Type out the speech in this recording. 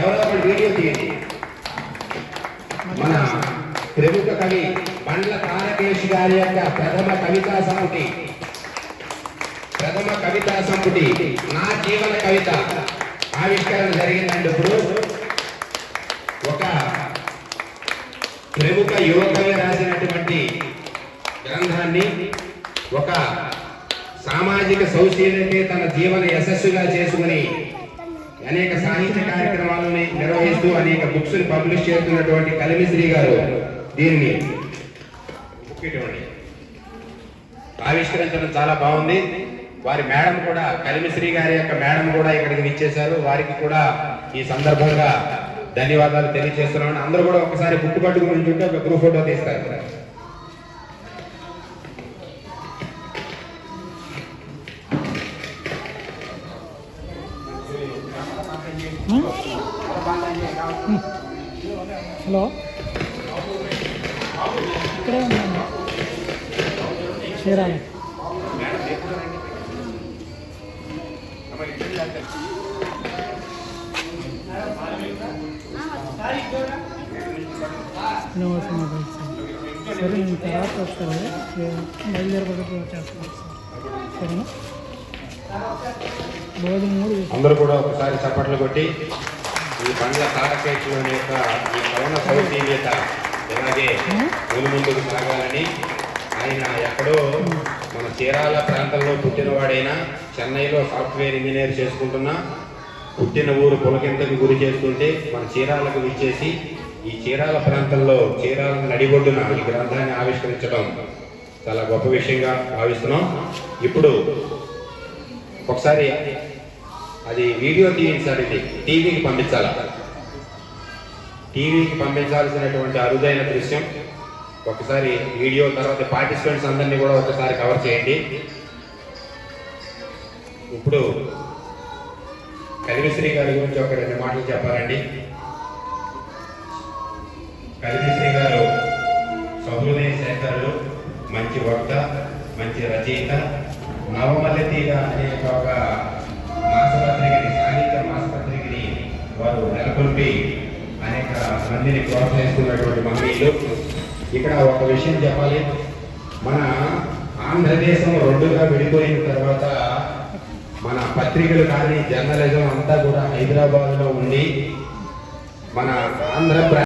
ఎవరో ఒక వీడియో తీయండి. మన ప్రముఖ కవి బండ్ల తారకేష్ గారి యొక్క ప్రథమ కవితా సంపుటి నా జీవన కవిత ఆవిష్కరణ జరిగిందండి. ఇప్పుడు ఒక ప్రముఖ యువకవి రాసినటువంటి గ్రంథాన్ని ఒక సామాజిక సౌశీల్యతే తన జీవన యశస్సుగా చేసుకుని అనేక సాహిత్య కార్యక్రమాలను నిర్వహిస్తూ అనేక బుక్స్ ని పబ్లిష్ చేస్తున్నటువంటి కలిమిశ్రీ గారు దీన్ని ఆవిష్కరించడం చాలా బాగుంది. వారి మేడం కూడా కలిమిశ్రీ గారి యొక్క మేడం కూడా ఇక్కడికి విచ్చేశారు. వారికి కూడా ఈ సందర్భంగా ధన్యవాదాలు తెలియజేస్తున్నాను. అందరూ కూడా ఒకసారి బుక్ పట్టుకుని ఉంటే ఒక గ్రూప్ ఫోటో తీస్తారు. హలో, ఇక్కడే ఉన్నాను. చీరాలి సరే, నేను తర్వాత వస్తాను. బయలుదేరబడి చేస్తాను. సరేనా? అందరూ కూడా ఒకసారి చప్పట్లు కొట్టి ఈ బండ్ల తారకేశ్వరుని యొక్క ఈ కవన సౌశీల్యత ఇలాగే ముందుకు సాగాలని, ఆయన ఎక్కడో మన చీరాల ప్రాంతంలో పుట్టినవాడైనా చెన్నైలో సాఫ్ట్వేర్ ఇంజనీర్ చేసుకుంటున్నా పుట్టిన ఊరు పులకింతకు గురి చేస్తుంటే మన చీరాలకు విచ్చేసి ఈ చీరాల ప్రాంతంలో చీరాల నడిబొడ్డున ఈ గ్రంథాన్ని ఆవిష్కరించడం చాలా గొప్ప విషయంగా భావిస్తున్నాం. ఇప్పుడు ఒకసారి అది వీడియో తీయండి సార్. ఇది టీవీకి పంపించాలా? టీవీకి పంపించాల్సినటువంటి అరుదైన దృశ్యం. ఒకసారి వీడియో తర్వాత పార్టిసిపెంట్స్ అందరినీ కూడా ఒకసారి కవర్ చేయండి. ఇప్పుడు కలిమిశ్రీ గారి గురించి ఒక 2 మాటలు చెప్పాలండి. కలిమిశ్రీ గారు సహృదయ శేఖరులు, మంచి వక్త, మంచి రచయిత. నవమల్లెతీగ అనే ఒక మాసపత్రికని, సాహిత్య మాసపత్రికని వారు నెలకొల్పి అనేక మందిని ప్రోత్సహిస్తున్నటువంటి మహనీయులు. ఇక్కడ ఒక విషయం చెప్పాలి. మన ఆంధ్రదేశం 2గా విడిపోయిన తర్వాత మన పత్రికలు కానీ జర్నలిజం అంతా కూడా హైదరాబాద్లో ఉండి మన ఆంధ్ర